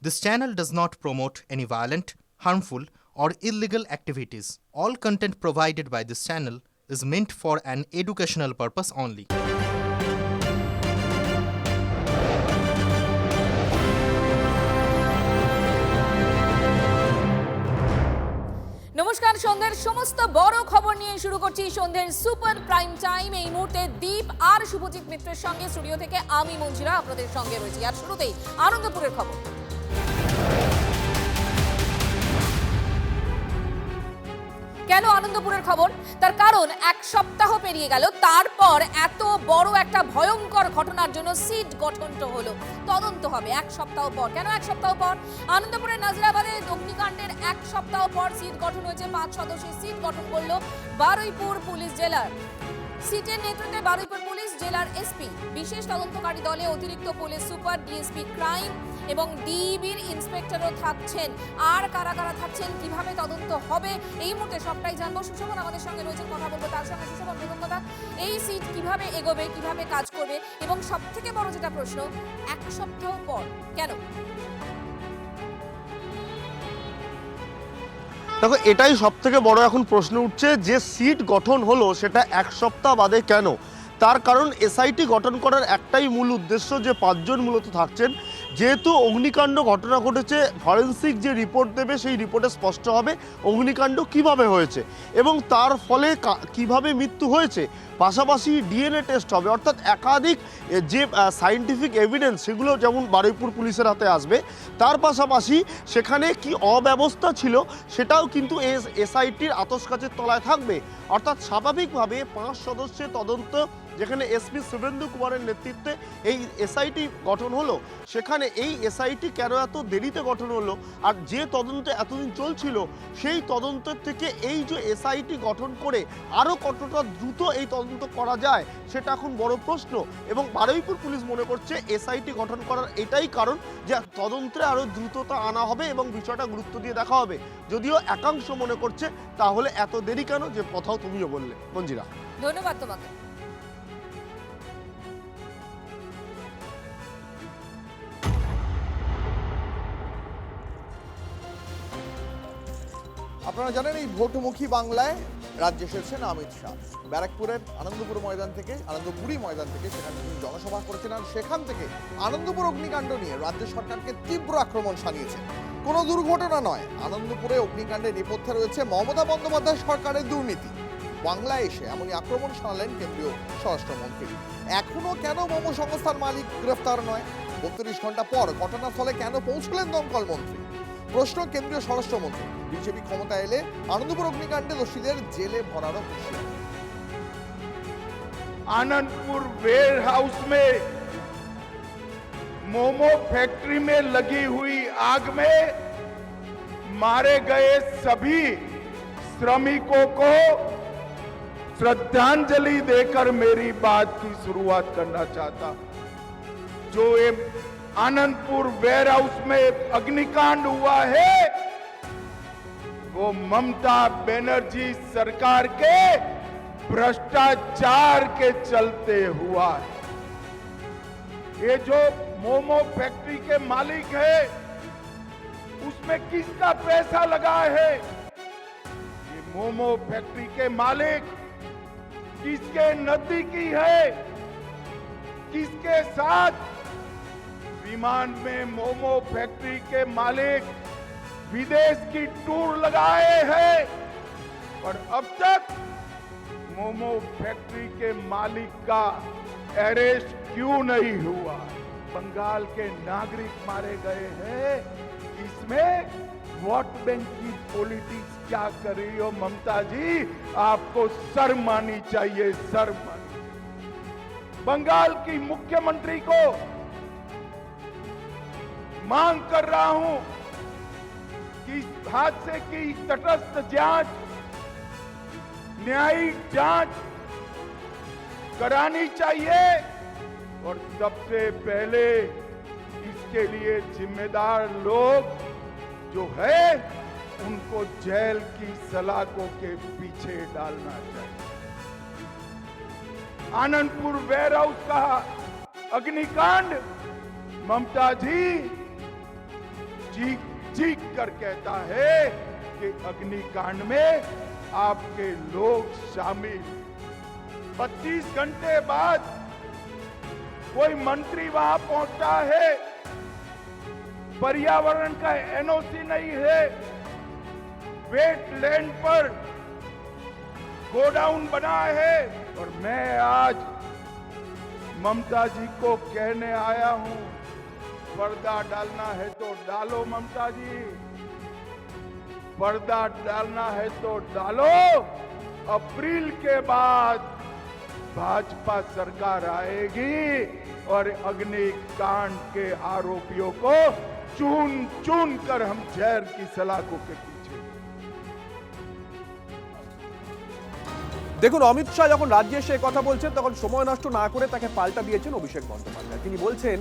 This channel does not promote any violent, harmful, or illegal activities. All content provided by this channel is meant for an educational purpose only. নমস্কার, সন্ধ্যের সমস্ত বড় খবর নিয়ে শুরু করছি সন্ধ্যের সুপার প্রাইম টাইম। এই মুহূর্তে দীপ আর শুভজিৎ মিত্রের সঙ্গে স্টুডিও থেকে আমি মঞ্জিরা আপনাদের সঙ্গে রয়েছি। আর শুরুতেই আনন্দপুরের খবর। কেন আনন্দপুরের খবর? তার কারণ এক সপ্তাহ পেরিয়ে গেল, তারপর এত বড় একটা ভয়ঙ্কর ঘটনার জন্য সিট গঠন হলো, তদন্ত হবে এক সপ্তাহ পর। কেন এক সপ্তাহ পর? আনন্দপুরের নাজিরাবাদে অগ্নিকাণ্ডের এক সপ্তাহ পর সিট গঠন হয়েছে। 5 সদস্যের সিট গঠন করলো বারুইপুর পুলিশ জেলার। সিটের নেতৃত্বে বারুইপুর পুলিশ জেলার এসপি, বিশেষ তদন্তকারী দলে অতিরিক্ত পুলিশ সুপার, ডিএসপি ক্রাইম এবং ডিবির ইন্সপেক্টরও থাকছেন। আর কারা কারা থাকছেন, কিভাবে তদন্ত হবে, এই মুহূর্তে সবটাই জানবো। সুশোভন আমাদের সঙ্গে রয়েছেন, কথা বলবো তার সঙ্গে। সুশোভন, প্রথম কথা, এই সিট কিভাবে এগোবে, কিভাবে কাজ করবে, এবং সব থেকে বড় যেটা প্রশ্ন, এক সপ্তাহ পর কেন? দেখো, এটাই সব থেকে বড় এখন প্রশ্ন উঠছে যে সিট গঠন হলো সেটা এক সপ্তাহ বাদে কেন। তার কারণ এসআইটি গঠন করার একটাই মূল উদ্দেশ্য, যে 5 জন মূলত থাকছেন। যেহেতু অগ্নিকাণ্ড ঘটনা ঘটেছে, ফরেন্সিক যে রিপোর্ট দেবে সেই রিপোর্টে স্পষ্ট হবে অগ্নিকাণ্ড কিভাবে হয়েছে এবং তার ফলে কিভাবে মৃত্যু হয়েছে। পাশাপাশি ডিএনএ টেস্ট হবে, অর্থাৎ একাধিক যে সায়েন্টিফিক এভিডেন্স সেগুলো যেমন বারুইপুর পুলিশের হাতে আসবে। তার পাশাপাশি সেখানে কি অব্যবস্থা ছিল সেটাও কিন্তু এসআইটির আতশকাচের তলায় থাকবে। অর্থাৎ স্বাভাবিকভাবে 5 সদস্যের তদন্ত, যেখানে এসপি শুভেন্দু কুমারের নেতৃত্বে এই এসআইটি গঠন হলো, সেখানে এই এসআইটি কেন এত দেরিতে গঠন হলো, আর যে তদন্ত এতদিন চলছিল সেই তদন্তের থেকে এই যে এসআইটি গঠন করে আরও কতটা দ্রুত এই তদন্ত করা যায় সেটা এখন বড় প্রশ্ন। এবং বারুইপুর পুলিশ মনে করছে এসআইটি গঠন করার এটাই কারণ যে তদন্তে আরও দ্রুততা আনা হবে এবং বিষয়টা গুরুত্ব দিয়ে দেখা হবে। যদিও একাংশ মনে করছে তাহলে এত দেরি কেন, যে কথাও তুমিও বললে মঞ্জিরা। ধন্যবাদ তোমাকে। আপনারা জানেন এই ভোটমুখী বাংলায় রাজ্যে এসেছেন অমিত শাহ। ব্যারাকপুরের আনন্দপুর ময়দান থেকে, আনন্দপুরী ময়দান থেকে সেখানে তিনি জনসভা করেছেন। আর সেখান থেকে আনন্দপুর অগ্নিকাণ্ড নিয়ে রাজ্য সরকারকে তীব্র আক্রমণ শানিয়েছে। কোনো দুর্ঘটনা নয়, আনন্দপুরে অগ্নিকাণ্ডের নেপথ্যে রয়েছে মমতা বন্দ্যোপাধ্যায় সরকারের দুর্নীতি। বাংলায় এসে এমনই আক্রমণ শানালেন কেন্দ্রীয় স্বরাষ্ট্রমন্ত্রী। এখনো কেন মোমো সংস্থার মালিক গ্রেফতার নয়? 32 ঘন্টা পর ঘটনাস্থলে কেন পৌঁছলেন দমকল মন্ত্রী? প্রশ্ন কেন্দ্রীয় স্বরাষ্ট্রমন্ত্রী। বিজেপি ক্ষমতা এলে আনন্দপুর অগ্নিকাণ্ডে দোষীদের জেলে ভরারও হুঁশিয়ারি। आनंदपुर वेयर हाउस में मोमो फैक्ट्री में लगी हुई आग में मारे गए सभी श्रमिकों को श्रद्धांजलि देकर मेरी बात की शुरुआत करना चाहता। जो ये आनंदपुर वेयर हाउस में अग्निकांड हुआ है वो ममता बनर्जी सरकार के भ्रष्टाचार के चलते हुआ है। ये जो मोमो फैक्ट्री के मालिक है उसमें किसका पैसा लगा है? ये मोमो फैक्ट्री के मालिक किसके नजदीकी है? किसके साथ? विमान में मोमो फैक्ट्री के मालिक विदेश की टूर लगाए हैं, और अब तक मोमो फैक्ट्री के मालिक का अरेस्ट क्यों नहीं हुआ? बंगाल के नागरिक मारे गए हैं, इसमें वोट बैंक की पॉलिटिक्स क्या कर रही हो ममता जी? आपको शर्म आनी चाहिए, शर्म आनी। बंगाल की मुख्यमंत्री को मांग कर रहा हूं कि इस हादसे की तटस्थ जांच, न्यायिक जांच करानी चाहिए, और सबसे पहले इसके लिए जिम्मेदार लोग जो है उनको जेल की सलाखों के पीछे डालना चाहिए। आनंदपुर वेयर हाउस का अग्निकांड, ममता जी चीख चीख कर कहता है कि अग्निकांड में आपके लोग शामिल। 25 घंटे बाद कोई मंत्री वहां पहुंचता है, पर्यावरण का एनओसी नहीं है, वेटलैंड पर गोडाउन बना है। और मैं आज ममता जी को कहने आया हूं, पर्दा डालना है तो डालो ममता जी, पर्दा डालना है तो डालो। अप्रैल के बाद भाजपा सरकार आएगी और अग्निकांड के आरोपियों को चुन चुन कर हम जहर की सलाखों के पीछे। দেখুন, অমিত শাহ যখন রাজ্যে এসে কথা বলছেন তখন সময় নষ্ট না করে তাকে পাল্টা দিয়েছেন অভিষেক বন্দ্যোপাধ্যায়। তিনি বলছেন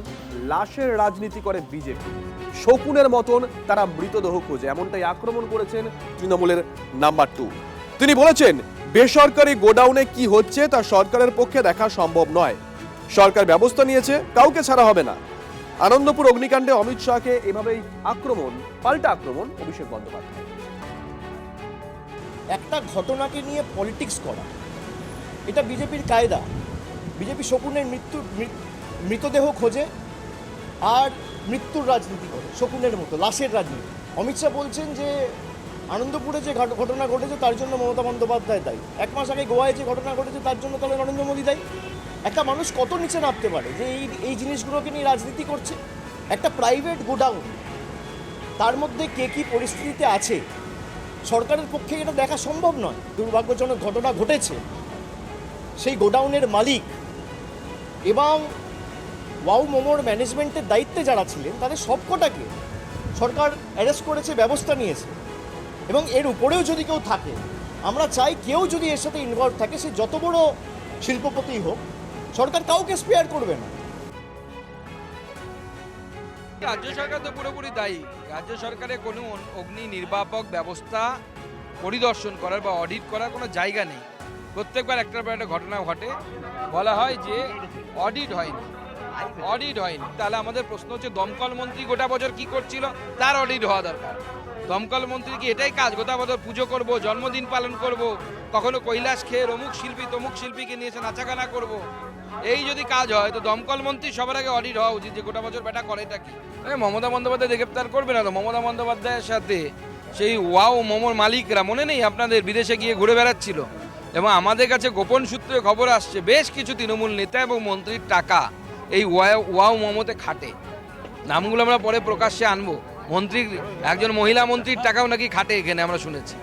লাশের রাজনীতি করে বিজেপি, শকুনের মতন তারা মৃতদেহ খোঁজে, এমনটাই আক্রমণ করেছেন তৃণমূলের নাম্বার 2। তিনি বলেছেন বেসরকারি গোডাউনে কি হচ্ছে তা সরকারের পক্ষে দেখা সম্ভব নয়, সরকার ব্যবস্থা নিয়েছে, কাউকে ছাড়া হবে না। আনন্দপুর অগ্নিকাণ্ডে অমিত শাহকে এভাবেই আক্রমণ, পাল্টা আক্রমণ অভিষেক বন্দ্যোপাধ্যায়। একটা ঘটনাকে নিয়ে পলিটিক্স করা এটা বিজেপির কায়দা। বিজেপি শকুনের মৃতদেহ খোঁজে আর মৃত্যুর রাজনীতি করে, শকুনের মতো লাশের রাজনীতি। অমিত শাহ বলছেন যে আনন্দপুরে যে ঘটনা ঘটেছে তার জন্য মমতা বন্দ্যোপাধ্যায় দায়ী, 1 মাস আগে গোয়ায় যে ঘটনা ঘটেছে তার জন্য তাহলে নরেন্দ্র মোদী দায়ী। একটা মানুষ কত নিচে নামতে পারে যে এই জিনিসগুলোকে নিয়ে রাজনীতি করছে। একটা প্রাইভেট গোডাউন, তার মধ্যে কে কী পরিস্থিতিতে আছে সরকারের পক্ষে এটা দেখা সম্ভব নয়। দুর্ভাগ্যজনক ঘটনা ঘটেছে, সেই গোডাউনের মালিক এবং ওয়াও মোমোর ম্যানেজমেন্টের দায়িত্বে যারা ছিলেন তাদের সবকটাকে সরকার অ্যারেস্ট করেছে, ব্যবস্থা নিয়েছে। এবং এর উপরেও যদি কেউ থাকে, আমরা চাই কেউ যদি এর সাথে ইনভলভ থাকে, সে যত বড় শিল্পপতি হোক, সরকার কাউকে স্পেয়ার করবে না। রাজ্য সরকার তো পুরোপুরি দায়ী। রাজ্য সরকারের কোনো অগ্নি নির্বাপক ব্যবস্থা পরিদর্শন করার বা অডিট করার কোনো জায়গা নেই। প্রত্যেকবার একটার পর একটা ঘটনা ঘটে, বলা হয় যে অডিট হয়নি। তাহলে আমাদের প্রশ্ন হচ্ছে, দমকল মন্ত্রী গোটা বছর কি করছিল, তার অডিট হওয়া দরকার। দমকল মন্ত্রী কি এটাই কাজ, গোটা বছর পুজো করব, জন্মদিন পালন করব, কখনো কৈলাস খেয়ে অমুক শিল্পী তমুক শিল্পীকে নিয়ে এসে নাচাগানা করব, এই যদি কাজ হয় তো দমকল মন্ত্রী সবার আগে অডিট হওয়া উচিত যে গোটা বছর বেটা করেটা কি। মমতা বন্দ্যোপাধ্যায় গ্রেপ্তার করবে না তো? মমতা বন্দ্যোপাধ্যায়ের সাথে সেই ওয়াও মোমোর মালিকরা, মনে নেই আপনাদের, বিদেশে গিয়ে ঘুরে বেড়াচ্ছিল। এবং আমাদের কাছে গোপন সূত্রে খবর আসছে বেশ কিছু তৃণমূল নেতা এবং মন্ত্রীর টাকা এই ওয়াও মোমোতে খাটে। নামগুলো আমরা পরে প্রকাশ্যে আনবো। মন্ত্রীর, একজন মহিলা মন্ত্রীর টাকাও নাকি খাটে এখানে, আমরা শুনেছি।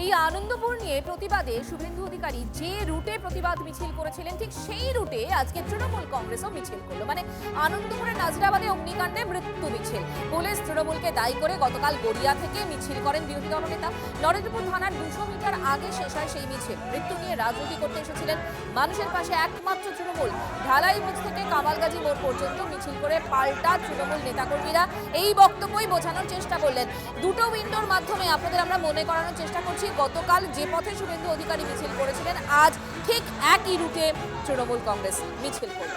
এই আনন্দপুর নিয়ে প্রতিবাদে শুভেন্দু অধিকারী যে রুটে প্রতিবাদ মিছিল করেছিলেন, ঠিক সেই রুটে আজকে তৃণমূল কংগ্রেসও মিছিল করলো। মানে আনন্দপুরের নাজরাবাদে অগ্নিকাণ্ডে মৃত্যু মিছিল। পুলিশ তৃণমূলকে দায়ী করে গতকাল গড়িয়া থেকে মিছিল করেন বিরোধী দলনেতা। নরেন্দ্রপুর থানার 200 মিটার আগে শেষ হয় সেই মিছিল। মৃত্যু নিয়ে রাজনীতি করতে এসেছিলেন মানুষের পাশে একমাত্র তৃণমূল। ঢালাইগঞ্জ থেকে কামালগাজী মোড় পর্যন্ত মিছিল করে পাল্টা তৃণমূল নেতাকর্মীরা এই বক্তব্যই বোঝানোর চেষ্টা করলেন। দুটো উইন্ডোর মাধ্যমে আপনাদের আমরা মনে করানোর চেষ্টা করছি, গতকাল যে পথে শুভেন্দু অধিকারী মিছিল করেছিলেন, আজ ঠিক একই রুটে তৃণমূল কংগ্রেস মিছিল করল।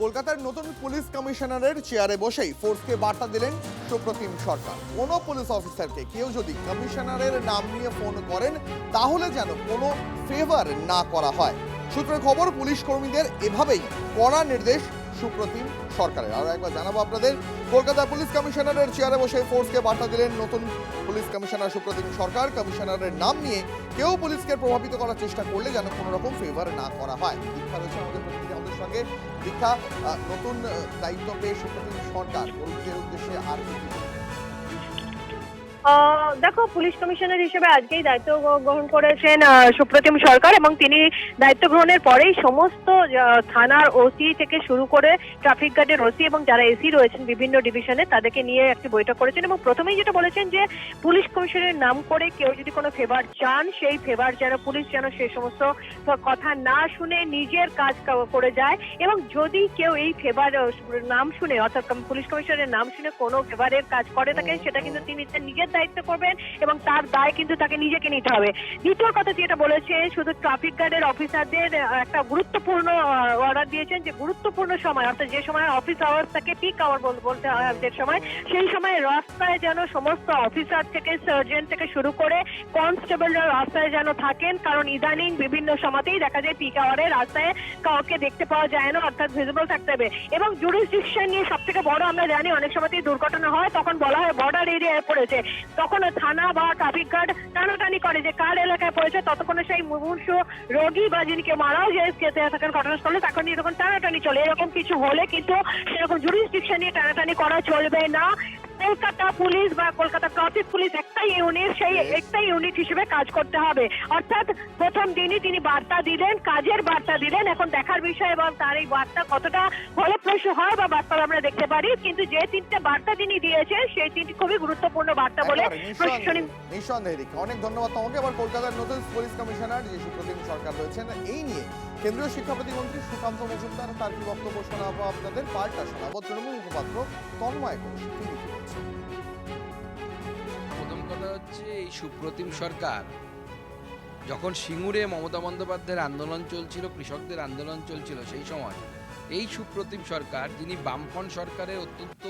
কলকাতার নতুন পুলিশ কমিশনারের চেয়ারে বসেই ফোর্সকে বার্তা দিলেন সুপ্রতিম সরকার। কোনো পুলিশ অফিসারকে কেউ যদি কমিশনারের নাম নিয়ে ফোন করেন তাহলে যেন কোনো ফেভার না করা হয়। সূত্রের খবর, পুলিশ কর্মীদের এভাবেই কড়া নির্দেশ সুপ্রতিম সরকারের। আরও একবার জানাবো আপনাদের, কলকাতা পুলিশ কমিশনারের চেয়ারে বসে ফোর্সকে বার্তা দিলেন নতুন পুলিশ কমিশনার সুপ্রতিম সরকার। কমিশনারের নাম নিয়ে কেউ পুলিশকে প্রভাবিত করার চেষ্টা করলে যেন কোনো রকম ফেভার না করা হয়। দীক্ষা রয়েছে আমাদের প্রতিনিধি আমাদের সঙ্গে। দীক্ষা, নতুন দায়িত্ব পেয়ে সুপ্রতিম সরকার কর্মীদের উদ্দেশ্যে আর কি? দেখো, পুলিশ কমিশনার হিসেবে আজকেই দায়িত্ব গ্রহণ করেছেন সুপ্রতিম সরকার, এবং তিনি দায়িত্ব গ্রহণের পরেই সমস্ত থানার ওসি থেকে শুরু করে ট্রাফিক গার্ডের ওসি এবং যারা এসি রয়েছেন বিভিন্ন ডিভিশনে তাদেরকে নিয়ে একটি বৈঠক করেছেন, এবং প্রথমেই যেটা বলেছেন যে পুলিশ কমিশনের নাম করে কেউ যদি কোনো ফেভার চান, সেই ফেভার যেন পুলিশ যেন সেই সমস্ত কথা না শুনে নিজের কাজ করে যায়, এবং যদি কেউ এই ফেভার নাম শুনে, অর্থাৎ পুলিশ কমিশনের নাম শুনে কোনো ফেভারের কাজ করে থাকে, সেটা কিন্তু তিনি নিজের দায়িত্ব করবেন এবং তার দায় কিন্তু তাকে নিজেকে নিতে হবে। দ্বিতীয় কথা যেটা বলেছে, শুধু ট্রাফিক গার্ডের অফিসারদের একটা গুরুত্বপূর্ণ অর্ডার দিয়েছেন যে গুরুত্বপূর্ণ সময়, অর্থাৎ যে সময় অফিস আওয়ার থাকে, পিক আওয়ার বলতে হয় যে সময়, সেই সময় রাস্তায় যেন সমস্ত অফিসার থেকে সার্জেন্ট থেকে শুরু করে কনস্টেবলরা রাস্তায় যেন থাকেন, কারণ ইদানিং বিভিন্ন সময়তেই দেখা যায় পিক আওয়ারে রাস্তায় কাউকে দেখতে পাওয়া যায় না, অর্থাৎ ভিজিবল থাকতে হবে। এবং জুরিসডিকশন নিয়ে সব থেকে বড় আমরা জানি অনেক সময়তেই দুর্ঘটনা হয়, তখন বলা হয় বর্ডার এরিয়ায় পড়েছে, তখন থানা বা ট্রাফিক গার্ড টানাটানি করে যে কার এলাকায় পড়েছে, ততক্ষণে সেই মুমূর্ষ রোগী বা যিনি কেউ মারাও যায় থাকেন ঘটনাস্থলে, তখন তখন টানাটানি চলে। এরকম কিছু হলে কিন্তু সেরকম জুরিসডিকশন নিয়ে টানাটানি করা চলবে না। কলকাতা পুলিশ বা কলকাতা ট্রাফিক পুলিশ একটাই ইউনিট, সেই একটাই ইউনিট হিসেবে কাজ করতে হবে। অর্থাৎ প্রথম দিনই তিনি বার্তা দিলেন, কাজের বার্তা দিলেন। এখন দেখার বিষয় এবং তার এই বার্তা কতটা ফলপ্রসূ হয় বা বার্তা আমরা দেখতে পারি, কিন্তু যে তিনটে বার্তা তিনি দিয়েছেন সেই তিনটি খুবই গুরুত্বপূর্ণ বার্তা বলে প্রশাসনিক। নিঃসন্দেহে অনেক ধন্যবাদ তোমাকে। আবার কলকাতার নতুন পুলিশ কমিশনার যে সুপ্রতিম সরকার রয়েছেন, এই নিয়ে কেন্দ্রীয় শিক্ষা প্রতিমন্ত্রী সুকান্ত মজুমদার তার কি বক্তব্য শোনাবো আপনাদের, পাল্টা শোনাবো তৃণমূল মুখপাত্র তন্ময় ঘোষ তিনি কি বলছেন। প্রথম কথা হচ্ছে, এই সুপ্রতিম সরকার যখন সিঙ্গুরে মমতা বন্দ্যোপাধ্যায়ের আন্দোলন চলছিল, কৃষকদের আন্দোলন চলছিল, সেই সময় এই সুপ্রতিম সরকার, যিনি বামফ্রন্ট সরকারের অত্যন্ত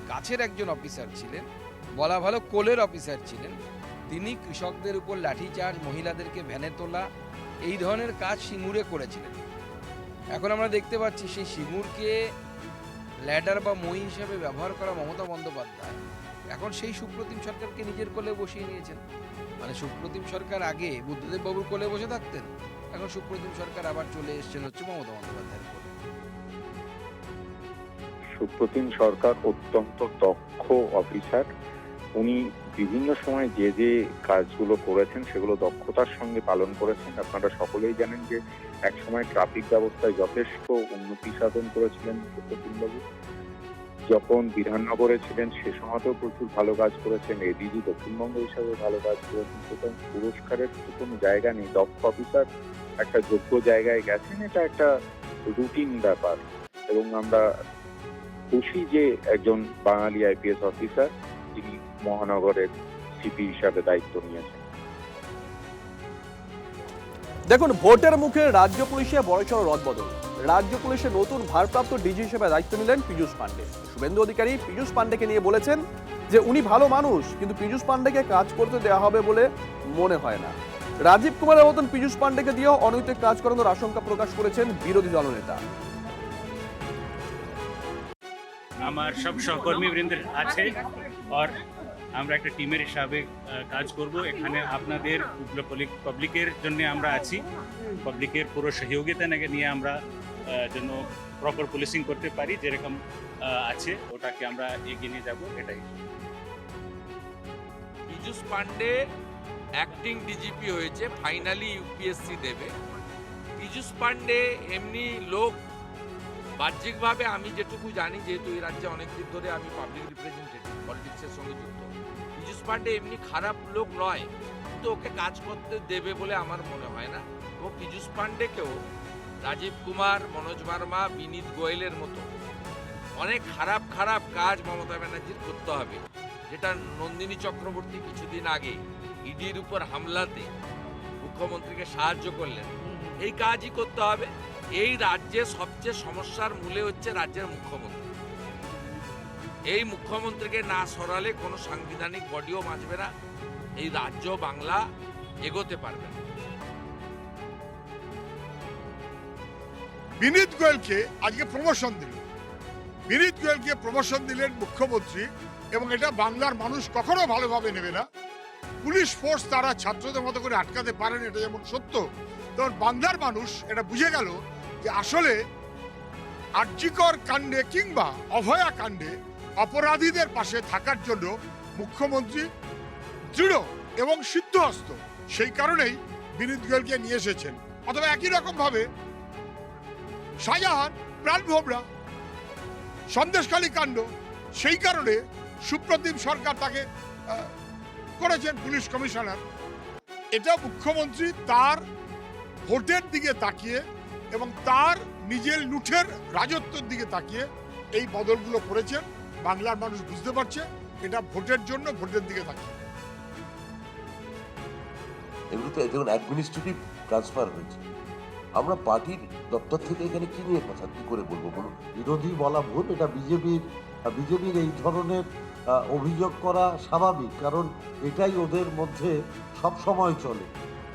কাছের একজন অফিসার ছিলেন, বলা ভালো কোলের অফিসার ছিলেন, তিনি কৃষকদের উপর লাঠিচার্জ, মহিলাদেরকে ভ্যানে তোলা, এই ধরনের কাজ সিঙ্গুরে করেছিলেন। এখন আমরা দেখতে পাচ্ছি সেই সিঙ্গুরকে ল্যাডার বা মই হিসেবে ব্যবহার করা মমতা বন্দ্যোপাধ্যায় এখন সেই সুপ্রতিম সরকারকে নিজের কোলে বসিয়ে নিয়েছেন। মানে সুপ্রতিম সরকার আগে বুদ্ধদেব বাবুর কোলে বসে থাকতেন, এখন সুপ্রতিম সরকার আবার চলে এসেছেন হচ্ছে মমতা বন্দ্যোপাধ্যায়ের কোলে। সুপ্রতিম সরকার অত্যন্ত দক্ষ অফিসার। উনি বিভিন্ন সময় যে যে কাজগুলো করেছেন সেগুলো দক্ষতার সঙ্গে পালন করেছেন। আপনারা সকলেই জানেন যে এক সময় ট্রাফিক ব্যবস্থায় যথেষ্ট উন্নতি সাধন করেছিলেন সুপ্রতিম বাবু। যখন বিধাননগরে ছিলেন সে সময়তেও প্রচুর ভালো কাজ করেছেন, এডিজি দক্ষিণবঙ্গ হিসাবে ভালো কাজ করেছেন। সুতরাং পুরস্কারের তো কোনো জায়গা নেই, দক্ষ অফিসার একটা যোগ্য জায়গায় গেছেন, এটা একটা রুটিন ব্যাপার। এবং আমরা খুশি যে একজন বাঙালি আইপিএস অফিসার যিনি মহানগরের সিপি হিসাবে দায়িত্ব নিয়েছেন। দেখুন, ভোটের মুখে রাজ্য পুলিশে বড়সড় রদবদল। রাজ্য পুলিশের নতুন ভারপ্রাপ্ত ডিজি হিসেবে দায়িত্ব নিলেন পীযূষ পান্ডে। শুভেন্দু অধিকারী পীযূষ পান্ডেকে নিয়ে বলেছেন যে উনি ভালো মানুষ, কিন্তু পীযূষ পান্ডেকে কাজ করতে দেওয়া হবে বলে মনে হয় না। রাজীব কুমারের মতন পীযূষ পান্ডেকে দিয়েও অনৈতিক কাজ করানোর আশঙ্কা প্রকাশ করেছেন বিরোধী দলনেতা। আমার সব সহকর্মীবৃন্দ আছে আর আমরা একটা টিমের হিসাবে কাজ করব। এখানে আপনাদের পাবলিকের জন্য আমরা আছি, পাবলিকের পুরো সহযোগিতা নিয়ে আমরা যেন প্রপার পুলিশিং করতে পারি, যেরকম আছে ওটাকে আমরা এগিয়ে নিয়ে যাব। এটাই। পীযূষ পান্ডে অ্যাক্টিং ডিজিপি হয়েছে, ফাইনালি ইউপিএসসি দেবে। পীযূষ পান্ডে এমনি লোক বাহ্যিকভাবে আমি যেটুকু জানি, যেহেতু এই রাজ্যে অনেকদিন ধরে আমি পাবলিক রিপ্রেজেন্টেটিভ, পলিটিক্সের সঙ্গে যুক্ত, পীযূষ পান্ডে এমনি খারাপ লোক নয়, কিন্তু ওকে কাজ করতে দেবে বলে আমার মনে হয় না। ও পীযূষ পান্ডেকেও রাজীব কুমার, মনোজ ভার্মা, বিনীত গোয়েলের মতো অনেক খারাপ খারাপ কাজ মমতা ব্যানার্জির করতে হবে, যেটা নন্দিনী চক্রবর্তী কিছুদিন আগে ইডির উপর হামলাতে মুখ্যমন্ত্রীকে সাহায্য করলেন, এই কাজই করতে হবে। এই রাজ্যে সবচেয়ে সমস্যার মূলে হচ্ছে রাজ্যের মুখ্যমন্ত্রী। এই মুখ্যমন্ত্রীকে না সরালে কোনো সাংবিধানিক বডিও বাঁচবে না, এই রাজ্য বাংলা এগোতে পারবে না। বিনীত গোয়েলকে আজকে প্রমোশন দিল, বিনীত গোয়েলকে প্রমোশন দিলেন মুখ্যমন্ত্রী, এবং এটা বাংলার মানুষ কখনো ভালোভাবে নেবে না। পুলিশ ফোর্স তারা ছাত্রদের মতো করে আটকাতে পারেন, এটা যেমন সত্য, তখন বাংলার মানুষ এটা বুঝে গেল যে আসলে আরজিকর কাণ্ডে কিংবা অভয়া কাণ্ডে অপরাধীদের পাশে থাকার জন্য মুখ্যমন্ত্রী দৃঢ় এবং সিদ্ধহস্ত, সেই কারণেই বিনীত গোয়েলকে নিয়ে এসেছেন। অথবা একই রকম ভাবে শাহজাহান, প্রাণভোমরা, সন্দেশখালী কাণ্ড, সেই কারণে সুপ্রতিম সরকার তাকে করেছেন পুলিশ কমিশনার। এটা মুখ্যমন্ত্রী তার ভোটের দিকে তাকিয়ে এবং তার নিজের লুঠের রাজত্বের দিকে তাকিয়ে এই বদলগুলো করেছেন। বাংলার মানুষ বুঝতে পারছে এটা ভোটের জন্য, ভোটের দিকে তাকিয়ে। এগুলো তো যেমন অ্যাডমিনিস্ট্রেটিভ ট্রান্সফার হয়েছে। আমরা পার্টির দপ্তর থেকে এখানে কি নিয়ে কথা কি করে বলবো বলুন? বিরোধী বলা ভুল। এটা বিজেপির এই ধরনের অভিযোগ করা স্বাভাবিক, কারণ এটাই ওদের মধ্যে সব সময় চলে।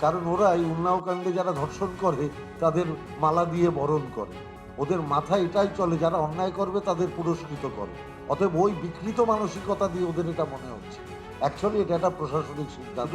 কারণ ওরা এই উন্নাও কাণ্ডে যারা ধর্ষণ করে তাদের মালা দিয়ে বরণ করে। ওদের মাথায় এটাই চলে, যারা অন্যায় করবে তাদের পুরস্কৃত করে। অতএব ওই বিকৃত মানসিকতা দিয়ে ওদের এটা মনে হচ্ছে। অ্যাকচুয়ালি এটা একটা প্রশাসনিক সিদ্ধান্ত।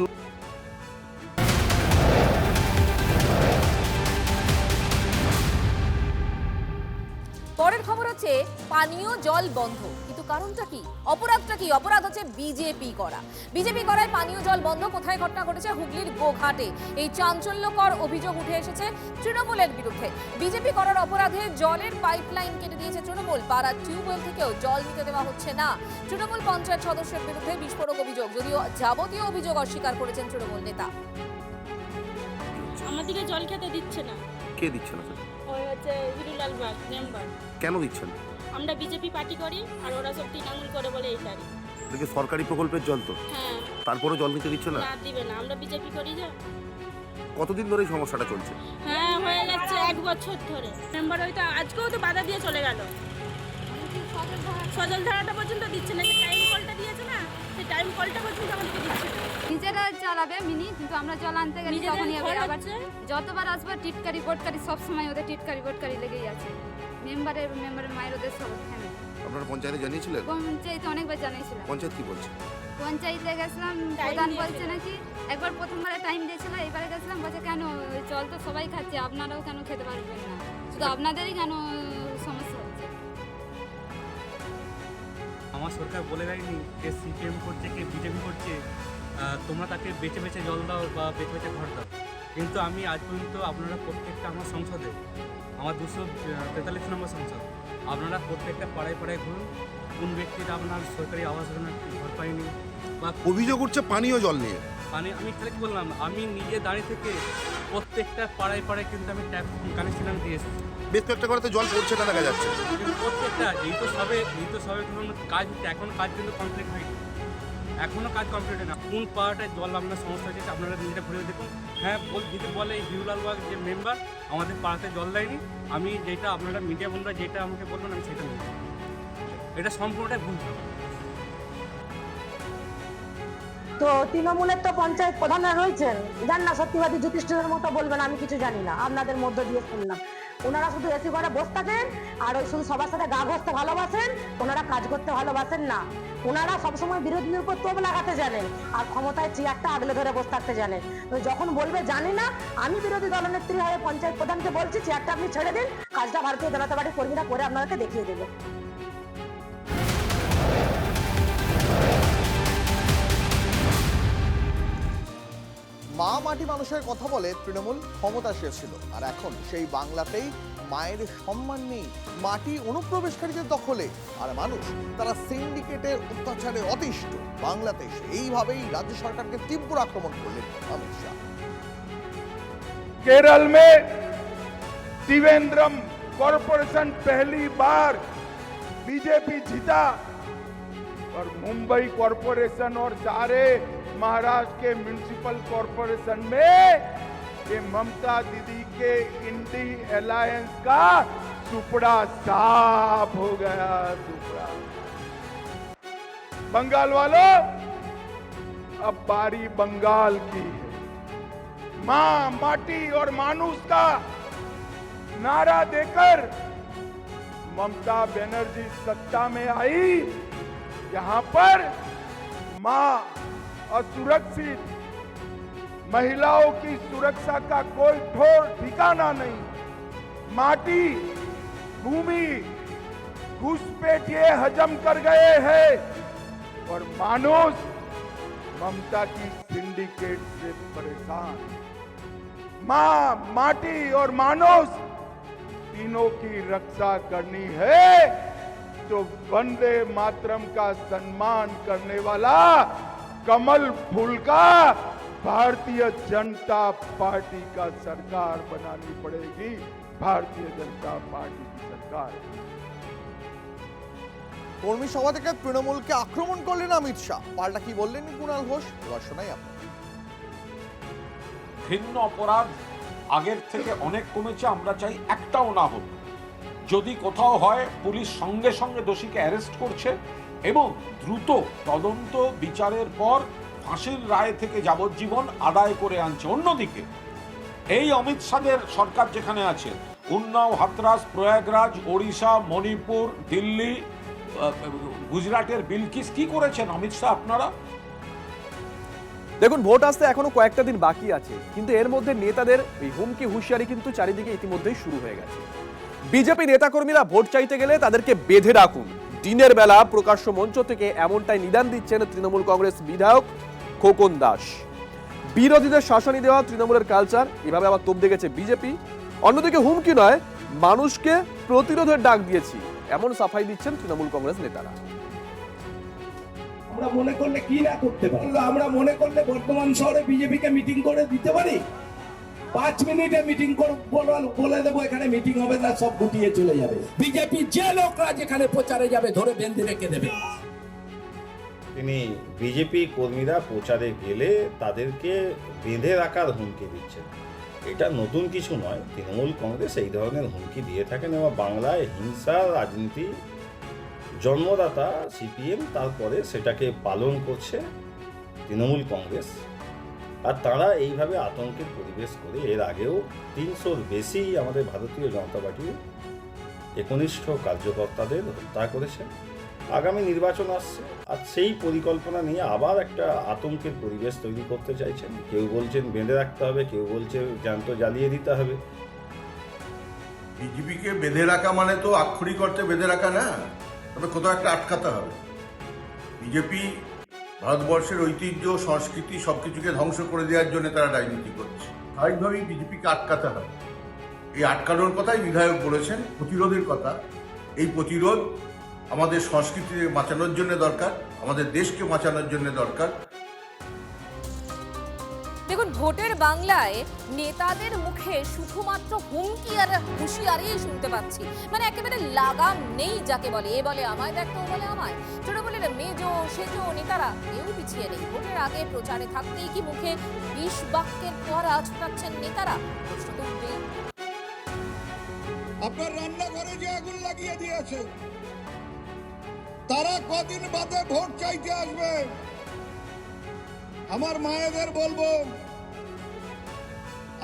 পরের খবর হচ্ছে পানীয় জল বন্ধ, কিন্তু কারণটা কি, অপরাধটা কি? অপরাধ হচ্ছে বিজেপি করায় পানীয় জল বন্ধ। কোথায় ঘটনা ঘটেছে? হুগলির গোঘাটে। এই চাঞ্চল্যকর অভিযোগ উঠে এসেছে তৃণমূলের বিরুদ্ধে। বিজেপি করার অপরাধে জলের পাইপলাইন কেটে দিয়েছে তৃণমূল। পাড়ার টিউবওয়েল থেকেও জল নিতে দেওয়া হচ্ছে না। তৃণমূল পঞ্চায়েত সদস্যের বিরুদ্ধে বিস্ফোরক অভিযোগ, যদিও যাবতীয় অভিযোগ অস্বীকার করেছেন তৃণমূল নেতা। আমাদেরকে জল খেতে দিচ্ছে না। কে দিচ্ছে না? ওই হচ্ছে হিরুলাল বাগ মেম্বার। কেন দিচ্ছেন? আমরা বিজেপি পার্টি করি আর ওরা সব তৃণমূল করে বলে এইটারই। দেখে সরকারি প্রকল্পের জল তো, হ্যাঁ, তারপরে জল নিতে দিচ্ছে না। না দিবে না, আমরা বিজেপি করি যে। কতদিন ধরে এই সমস্যাটা চলছে? হ্যাঁ, হয়ে যাচ্ছে 1 বছর ধরে। মেম্বার হয়তো আজকেও তো বাধা দিয়ে চলে গেল। সজল ধারাটা পর্যন্ত দিচ্ছে না, যে টাইম কলটা দিয়েছে না, সেই টাইম কলটা পর্যন্ত আমাদেরকে দিচ্ছে না। নিজেরা চালাবে মিনি, কিন্তু আমরা জল আনতে গেলে তখনই আবার যতবার আসবো টিটকারি বোটকারি, সবসময় ওদের টিটকারি বোটকারি লেগেই আছে। মেম্বারের মায়ের ওদের সব ফ্যামিলি। আপনারা পঞ্চায়েতে জানিয়েছিলেন? পঞ্চায়েতে অনেকবার জানিয়েছিলাম। পঞ্চায়েত কি বলছে? পঞ্চায়েতে গেছিলাম, প্রধান বলছে নাকি একবার প্রথমবারে টাইম দিয়েছিল, এবারে গেছিলাম বলছে কেন জল তো সবাই খাচ্ছে, আপনারাও কেন খেতে পারবেন না, শুধু আপনাদেরই কেন সমস্যা হচ্ছে? আমার সরকার বলে দেয়নি কে সিপিএম করছে কে বিজেপি করছে, তোমরা তাকে বেছে বেছে জল দাও বা বেছে বেছে ঘর দাও। কিন্তু আমি আজ পর্যন্ত আপনারা প্রত্যেকটা আমার সংসদে, আমার 243 নম্বর সংসদ, আপনারা প্রত্যেকটা পাড়ায় পাড়ায় ঘুরুন, কোন ব্যক্তিরা আপনার সরকারি আবাস যোজনা ঘর পায়নি বা অভিযোগ উঠছে পানীয় জল নিয়ে। মানে আমি তাহলে কি বললাম, আমি নিজে দাঁড়িয়ে থেকে প্রত্যেকটা পাড়ায় পাড়ায় কিন্তু আমি ট্যাপ কানেকশন দিয়ে এসেছি। বেশ কয়েকটা করে জল পড়ছে না, দেখা যাচ্ছে। কিন্তু প্রত্যেকটা এই তো সবে ধরুন কাজ হচ্ছে, এখন কাজ কিন্তু কমপ্লিট হয়নি, এখনও কাজ কমপ্লিট হয় না। কোন পাড়াটায় জল আপনার সমস্যা হচ্ছে আপনারা নিজেরা ঘুরে দেখুন। হ্যাঁ, যদি বলে এই হিরুলাল বাগ যে মেম্বার আমাদের পাড়াতে জল দেয়নি, আমি যেটা আপনারা মিডিয়া বন্ধুরা যেটা আমাকে বলবেন আমি সেটা নেব, এটা সম্পূর্ণটাই ভুল হবে। তো তৃণমূলের তো পঞ্চায়েত প্রধানরা রয়েছেন, জান না সত্যিবাদী যুধিষ্ঠিরের মতো বলবেন আমি কিছু জানি না, আপনাদের মধ্য দিয়ে শুনলাম। ওনারা শুধু এসি ঘরে বসে থাকেন আর ওই শুধু সবার সাথে গা ঘষতে ভালোবাসেন, ওনারা কাজ করতে ভালোবাসেন না। ওনারা সবসময় বিরোধীদের উপর তোপ লাগাতে জানেন আর ক্ষমতায় চেয়ারটা আগলে ধরে বসে থাকতে জানেন। তো যখন বলবে জানি না, আমি বিরোধী দলনেত্রী হয়ে পঞ্চায়েত প্রধানকে বলছি চেয়ারটা আপনি ছেড়ে দিন, কাজটা ভারতীয় জনতা পার্টির কর্মীরা করে আপনাদেরকে দেখিয়ে দেবে। মা মাটি মানুষের কথা বলে তৃণমূল ক্ষমতা এসেছিল, আর এখন সেই বাংলাতেই মায়ের সম্মান নেই, মাটি অনুপ্রবেশকারীদের দখলে, আর মানুষ তারা সিন্ডিকেটের অত্যাচারে অতিষ্ঠ। বাংলাতে এইভাবেই রাজ্য সরকারকে তীব্র আক্রমণ করলেন অমিত শাহ। केरल में त्रिवेंद्रम कॉरपोरेशन पहली बार बीजेपी जीता और मुंबई कॉरपोरेशन और सारे महाराष्ट्र के म्युनिसिपल कॉरपोरेशन में ये ममता दीदी के इंडी अलायंस का सुपड़ा साफ हो गया। सुपड़ा बंगाल वालों, अब बारी बंगाल की है। मां, माटी और मानुष का नारा देकर ममता बनर्जी सत्ता में आई। यहां पर मां असुरक्षित, महिलाओं की सुरक्षा का कोई ठोर ठिकाना नहीं। माटी, भूमि, घुसपैठ ये हजम कर गए हैं और मानुष ममता की सिंडिकेट से परेशान। मां, माटी और मानुष तीनों की रक्षा करनी है तो वंदे मातरम का सम्मान करने वाला कमल फूल का भारतीय जनता पार्टी का सरकार बनानी पड़ेगी। भारतीय जनता पार्टी की सरकार। কর্মী সভা থেকে তৃণমূলকে আক্রমণ করলেন অমিত শাহ, পাল্টা কি বললেন কুণাল ঘোষ, এবার শোনাই আপনাদের। ঘৃণ্য অপরাধ আগের থেকে অনেক কমেছে, আমরা চাই একটাও না হোক। যদি কোথাও হয় পুলিশ সঙ্গে সঙ্গে দোষীকে অ্যারেস্ট করছে এবং দ্রুত তদন্ত বিচারের পর ফাঁসির রায় থেকে যাবজ্জীবন আদায় করে আনছে। অন্যদিকে এই অমিত শাহের সরকার যেখানে আছে, উন্নাও, হাতরাস, প্রয়াগরাজ, ওড়িশা, মণিপুর, দিল্লি, গুজরাটের বিলকিস কি করেছেন অমিত শাহ আপনারা? দেখুন, ভোট আসতে এখনো কয়েকটা দিন বাকি আছে, কিন্তু এর মধ্যে নেতাদের এই হুমকি হুঁশিয়ারি কিন্তু চারিদিকে ইতিমধ্যেই শুরু হয়ে গেছে। বিজেপি নেতাকর্মীরা ভোট চাইতে গেলে তাদেরকে বেঁধে রাখুন। দিনের বেলা প্রকাশ্য মঞ্চ থেকে এমনটাই নিদান দিচ্ছেন তৃণমূল কংগ্রেস বিধায়ক খোকন দাস। বিরোধীদের শাসানি দেওয়া তৃণমূলের কালচার, এভাবে আবার তোপ দেখেছে বিজেপি। অন্যদিকে হুমকি নয়, মানুষকে প্রতিরোধের ডাক দিয়েছি, এমন সাফাই দিচ্ছেন তৃণমূল কংগ্রেস নেতারা। আমরা মনে করলে কি না করতে পারি? আমরা মনে করলে বর্তমান শহরে বিজেপিকে মিটিং করে দিতে পারি। 5 মিনিটে মিটিং বলে দেবো, এখানে মিটিং হবে না, সব গুটিয়ে চলে যাবে। বিজেপি যে লোকরা যেখানে প্রচারে যাবে ধরে বেঁধে রেখে দেবে। তিনি বিজেপি কর্মীরা প্রচারে গেলে তাদেরকে বেঁধে রাখার হুমকি দিচ্ছেন। এটা নতুন কিছু নয়, তৃণমূল কংগ্রেস এই ধরনের হুমকি দিয়ে থাকেন এবং বাংলায় হিংসার রাজনীতি জন্মদাতা সিপিএম, তারপরে সেটাকে পালন করছে তৃণমূল কংগ্রেস। আর তারা এইভাবে আতঙ্কের পরিবেশ করে এর আগেও 300-র বেশি আমাদের ভারতীয় জনতা পার্টির একনিষ্ঠ কার্যকর্তাদের হত্যা করেছে। আগামী নির্বাচন আসছে, আর সেই পরিকল্পনা নিয়ে আবার একটা আতঙ্কের পরিবেশ তৈরি করতে চাইছেন। কেউ বলছেন বেঁধে রাখতে হবে, কেউ বলছে জ্যান্ত জ্বালিয়ে দিতে হবে। বিজেপিকে বেঁধে রাখা মানে তো আক্ষরিক অর্থে বেঁধে রাখা না, তবে কোথাও একটা আটকাতে হবে। বিজেপি ভারতবর্ষের ঐতিহ্য, সংস্কৃতি সবকিছুকে ধ্বংস করে দেওয়ার জন্য তারা রাজনীতি করছে। স্বাভাবিকভাবেই বিজেপিকে আটকাতে হবে। এই আটকানোর কথাই বিধায়ক বলেছেন, প্রতিরোধের কথা। এই প্রতিরোধ আমাদের সংস্কৃতিকে বাঁচানোর জন্য দরকার, আমাদের দেশকে বাঁচানোর জন্য দরকার। দেখুন, ভোটের বাংলায় নেতাদের মুখে শুধুমাত্র হুমকি আর হুঁশিয়ারি শুনতে পাচ্ছি, মানে একেবারে লাগাম নেই যাকে বলে। এ বলে আমায় দেখতো, ও বলে আমায়। তৃণমূলের মেজো সেজো নেতারা কেউ পিছিয়ে নেই। ভোটের আগে প্রচারে থাকতেই কি মুখে 20 বাক্যের পরা ছুটাচ্ছেন নেতারা? প্রশ্ন তো উঠবেই। আপনার রান্নাঘরে যে আগুন লাগিয়ে দিয়েছে, তারা কদিন বাদে ভোট চাইতে আসবে। আমার মায়েদের বলবো,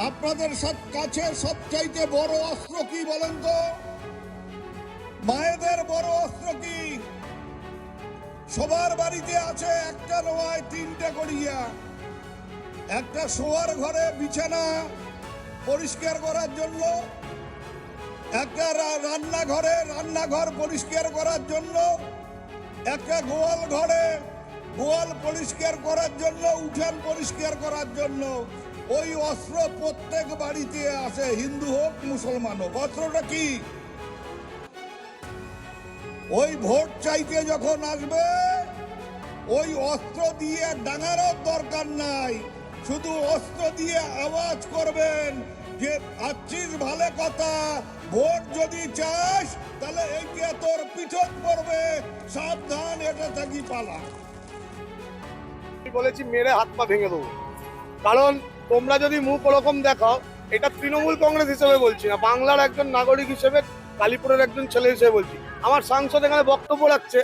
আপনাদের কাছে সবচাইতে বড় অস্ত্র কি বলেন তো? মায়েদের বড় অস্ত্র কি? সবার বাড়িতে আছে একটা নয় 3টে করিয়া। একটা শোয়ার ঘরে বিছানা পরিষ্কার করার জন্য, একটা রান্নাঘর পরিষ্কার করার জন্য, একটা গোয়াল পরিষ্কার করার জন্য, উঠান পরিষ্কার করার জন্য। ওই অস্ত্র প্রত্যেক বাড়িতে আছে, হিন্দু হোক মুসলমান হোক। অস্ত্রটা কি? ওই ভোট চাইতে যখন আসবে, ওই অস্ত্র দিয়ে ডাঙারও দরকার নাই, শুধু অস্ত্র দিয়ে আওয়াজ করবেন যে আছিস ভালো কথা, ভোট যদি চাস তাহলে এইটা তোর পিছন পড়বে, সাবধান, এটা থাকি পালা। বলেছি মেরে হাত পা ভেঙে দেবো। কারণ তোমরা যদি মুখ ওরকম দেখাও, এটা তৃণমূল কংগ্রেস হিসেবে বলছি না, বাংলার একজন নাগরিক হিসেবে, কালীপুরের একজন ছেলে হিসেবে বলছি। আমার সাংসদ এখানে বক্তব্য রাখছে,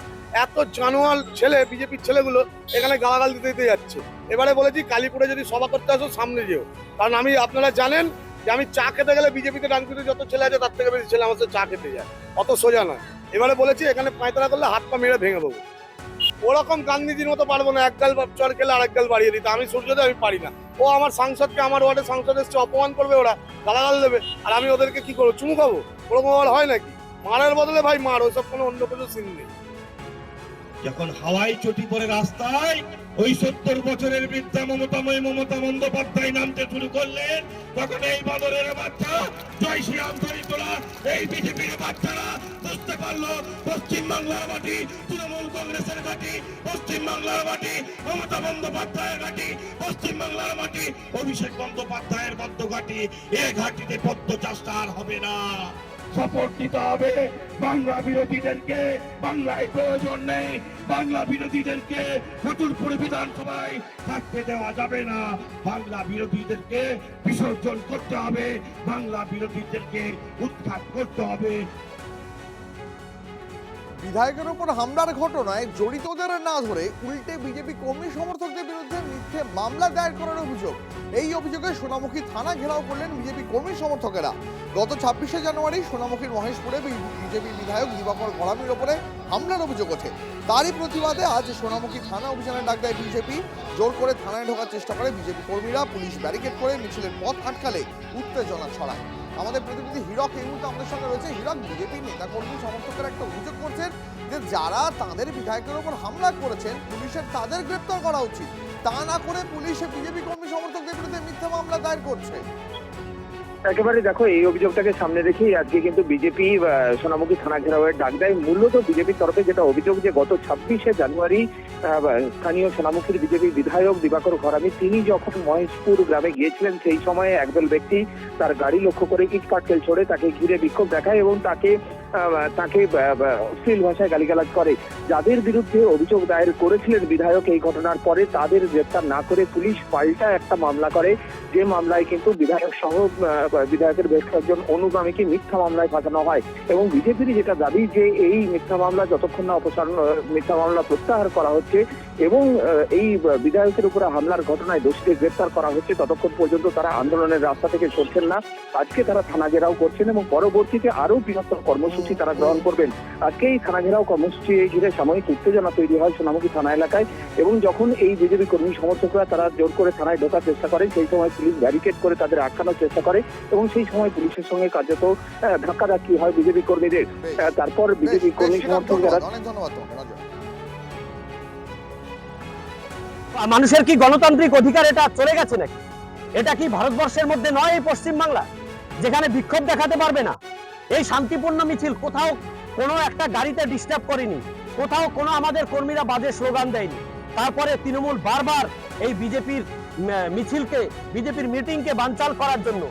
এত জানোয়ার ছেলে, বিজেপির ছেলেগুলো এখানে গালাগাল দিতে যাচ্ছে। এবারে বলেছি কালীপুরে যদি সভা করতে আসো সামনে যেও, কারণ আপনারা জানেন যে আমি চা খেতে গেলে বিজেপিতে ডানপিতে যত ছেলে আছে তার থেকে বেশি ছেলে আমার সাথে চা খেতে যায়, অত সোজা নয়। এবারে বলেছি এখানে পায়তারা করলে হাত পা মেরে ভেঙে দেবো। ওরকম গান্ধীজির মতো পারবো না, এক গাল চর খেলে আরেক গাল বাড়িয়ে দিতে। আমি সূর্যদেব, আমি পারি না। ও আমার সাংসদকে, আমার ওয়ার্ডের সাংসদ এসছে, অপমান করবে, ওরা গালাগাল দেবে, আর আমি ওদেরকে কি করবো? চুমু খাবো? ওরকম হয় নাকি? মারার বদলে ভাই মার, ওইসব কোনো অন্য কিছু সিন নেই। যখন হাওয়াই চটি পরে রাস্তায় ওই 70 বছরের বৃদ্ধা মমতা বন্দ্যোপাধ্যায় নামতে শুরু করলেন, তখন এই বাদরের বাচ্চা জয় শ্রীরাম ধরি তোলা এই বিজেপির বাচ্চারা বুঝতে পারলো পশ্চিম বাংলার মাটি তৃণমূল কংগ্রেসের ঘাঁটি, পশ্চিম বাংলার মাটি মমতা বন্দ্যোপাধ্যায়ের ঘাঁটি, পশ্চিম বাংলার মাটি অভিষেক বন্দ্যোপাধ্যায়ের বদ্ধ ঘাঁটি। এ ঘাঁটিতে পদ্ম চাষটা আর হবে না। সাপোর্ট দিতে হবে বাংলা বিরোধীদেরকে, বাংলায় প্রয়োজন নেই, বাংলা বিরোধীদেরকে ফতুলপুর বিধানসভায় থাকতে দেওয়া যাবে না, বাংলা বিরোধীদেরকে বিসর্জন করতে হবে, বাংলা বিরোধীদেরকে উৎখাত করতে হবে। বিধায়কের উপর হামলার ঘটনায় জড়িতদের না ধরে উল্টে বিজেপি কর্মী সমর্থকদের বিরুদ্ধে মিথ্যে মামলা দায়ের করার অভিযোগ। এই অভিযোগে সোনামুখী থানা ঘেরাও করলেন বিজেপি কর্মী সমর্থকেরা। গত 26শে জানুয়ারি সোনামুখীর মহেশপুরে বিজেপি বিধায়ক দিবাকর ঘরামির ওপরে হামলার অভিযোগ ওঠে। তারই প্রতিবাদে আজ সোনামুখী থানা অভিযানের ডাক দেয় বিজেপি। জোর করে থানায় ঢোকার চেষ্টা করে বিজেপি কর্মীরা, পুলিশ ব্যারিকেড করে মিছিলের পথ আটকালে উত্তেজনা ছড়ায়। আমাদের প্রতিনিধি হীরক এই মুহূর্তে আমাদের সঙ্গে রয়েছে। হীরক, বিজেপি নেতাকর্মী সমর্থকেরা একটা অভিযোগ করছেন যে যারা তাদের বিধায়কের উপর হামলা করেছেন পুলিশের তাদের গ্রেপ্তার করা উচিত, তা না করে পুলিশ বিজেপি কর্মী সমর্থকদের বিরুদ্ধে মিথ্যা মামলা দায়ের করছে। একেবারে দেখো, এই অভিযোগটাকে সামনে রেখেই আজকে কিন্তু বিজেপি সোনামুখী থানা ঘেরাওয়ের ডাক দেয়। মূলত বিজেপির তরফে যেটা অভিযোগ যে গত 26শে জানুয়ারি স্থানীয় সোনামুখীর বিজেপি বিধায়ক দিবাকর ঘরামি তিনি যখন মহেশপুর গ্রামে গিয়েছিলেন সেই সময়ে একদল ব্যক্তি তার গাড়ি লক্ষ্য করে ইট পাটকেল ছড়ে তাকে ঘিরে বিক্ষোভ দেখায় এবং তাকে অশ্লীল ভাষায় গালিগালাজ করে। যাদের বিরুদ্ধে অভিযোগ দায়ের করেছিলেন বিধায়ক এই ঘটনার পরে তাদের গ্রেপ্তার না করে পুলিশ পাল্টা একটা মামলা করে, যে মামলায় কিন্তু বিধায়ক সহ বিধায়কের বেশ কয়েকজন অনুগামীকে মিথ্যা মামলায় ফাঁসানো হয়। এবং বিজেপির যেটা দাবি যে এই মিথ্যা মামলা যতক্ষণ না মিথ্যা মামলা প্রত্যাহার করা হচ্ছে এবং এই বিধায়কের উপরে হামলার ঘটনায় দোষীদের গ্রেপ্তার করা হচ্ছে ততক্ষণ পর্যন্ত তারা আন্দোলনের রাস্তা থেকে সরছেন না। আজকে তারা থানা ঘেরাও করছেন এবং পরবর্তীতে আরো বৃহত্তর কর্মসূচি তারা গ্রহণ করবেন। আজকে এই থানা ঘেরাও কর্মসূচি ঘিরে সাময়িক উত্তেজনা তৈরি হয় সোনামুখী থানা এলাকায় এবং যখন এই বিজেপি কর্মী সমর্থকরা তারা জোর করে থানায় ঢোকার চেষ্টা করে সেই সময় পুলিশ ব্যারিকেড করে তাদের আটকানোর চেষ্টা করে এবং সেই সময় পুলিশের সঙ্গে কার্যত ধাক্কাধাক্কি হয় বিজেপি কর্মীদের। তারপর বিজেপি কর্মী সমর্থক যারা মানুষের কি গণতান্ত্রিক অধিকার এটা চলে গেছে নাকি? এটা কি ভারতবর্ষের মধ্যে নয় এই পশ্চিম বাংলা যেখানে বিক্ষোভ দেখাতে পারবে না? এই শান্তিপূর্ণ মিছিল কোথাও কোনো একটা গাড়িতে ডিস্টার্ব করেনি, কোথাও কোনো আমাদের কর্মীরা বাজে স্লোগান দেয়নি। তারপরে তৃণমূল বারবার এই বিজেপির মিছিলকে বিজেপির মিটিংকে বানচাল করার জন্য